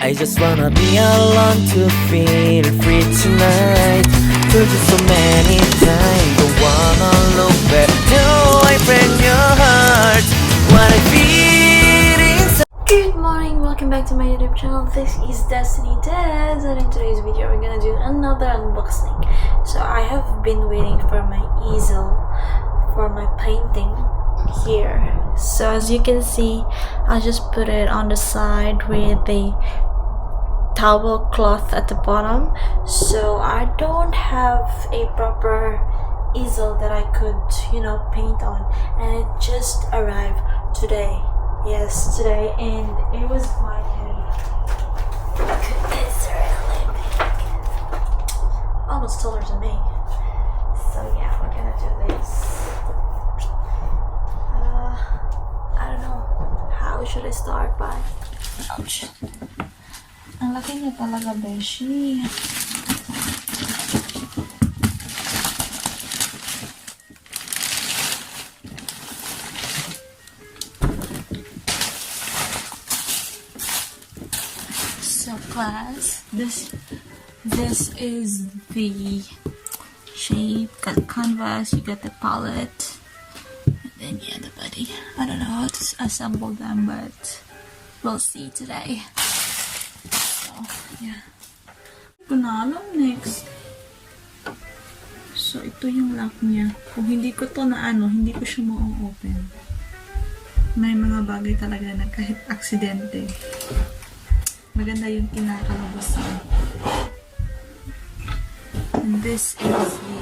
I just wanna be alone to feel free tonight. Told you so many times, don't wanna look back. Do I break your heart? What I feel inside. Good morning, welcome back to my YouTube channel. This is destinydesu, and in today's video we're gonna do another unboxing. So I have been waiting for my easel for my painting here. So as you can see, I just put it on the side with the towel cloth at the bottom. So I don't have a proper easel that I could, paint on, and it just arrived today. Yes, today, and it was quite heavy. Look, it's really big, almost taller than me. So yeah, we're gonna do this. I don't know, how should I start by? Ouch. Ang laki niya talaga, beshi. So class, this is the shape. Got canvas, you got the palette, and then yeah, the body. I don't know how to assemble them, but we'll see today. So yeah, alam next. So ito yung lock niya. Kung hindi ko to hindi ko siya ma-open. May mga bagay talaga na kahit aksidente, maganda yung kinakalabasan. And this is the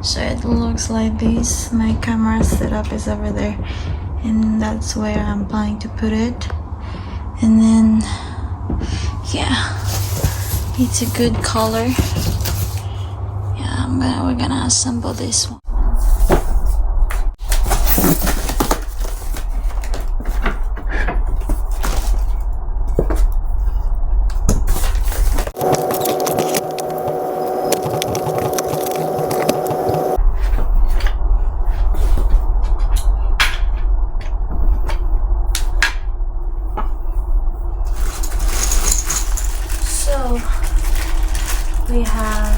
So it looks like this. My camera setup is over there, and that's where I'm planning to put it. And then yeah, it's a good color. Yeah, we're gonna assemble this one. We have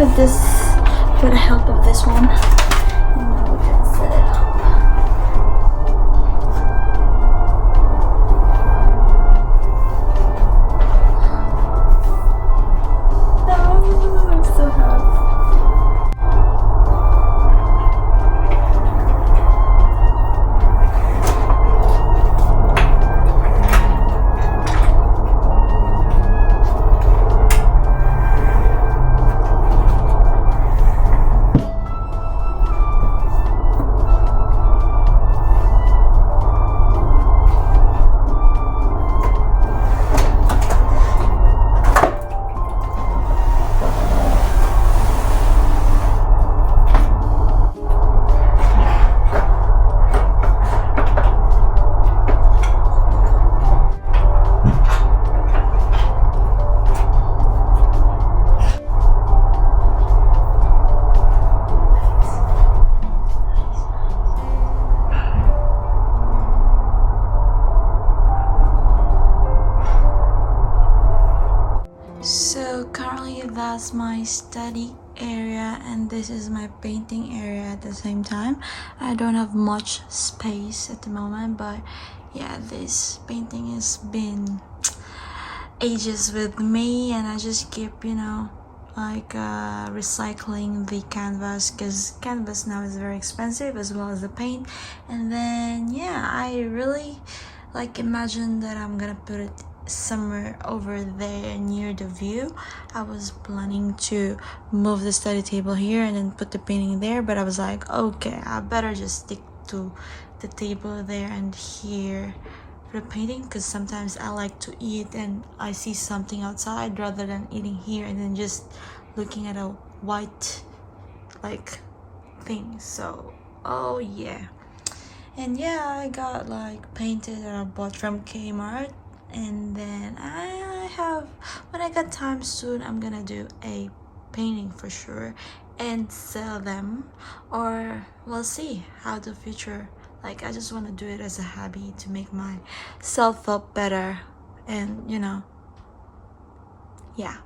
with the help of this one. And now we can set it up. Oh, I'm so happy. So currently that's my study area and this is my painting area at the same time. I don't have much space at the moment, but yeah, this painting has been ages with me and I just keep, you know, like recycling the canvas, because canvas now is very expensive as well as the paint. And then yeah, I really like imagine that I'm gonna put it somewhere over there near the view. I was planning to move the study table here and then put the painting there, but I was like, okay, I better just stick to the table there and here for the painting, because sometimes I like to eat and I see something outside rather than eating here and then just looking at a white like thing. So oh yeah. And yeah, I got like painted that I bought from Kmart. And then when I got time soon, I'm gonna do a painting for sure and sell them, or we'll see how the future, like I just want to do it as a hobby to make myself feel better, and you know, yeah.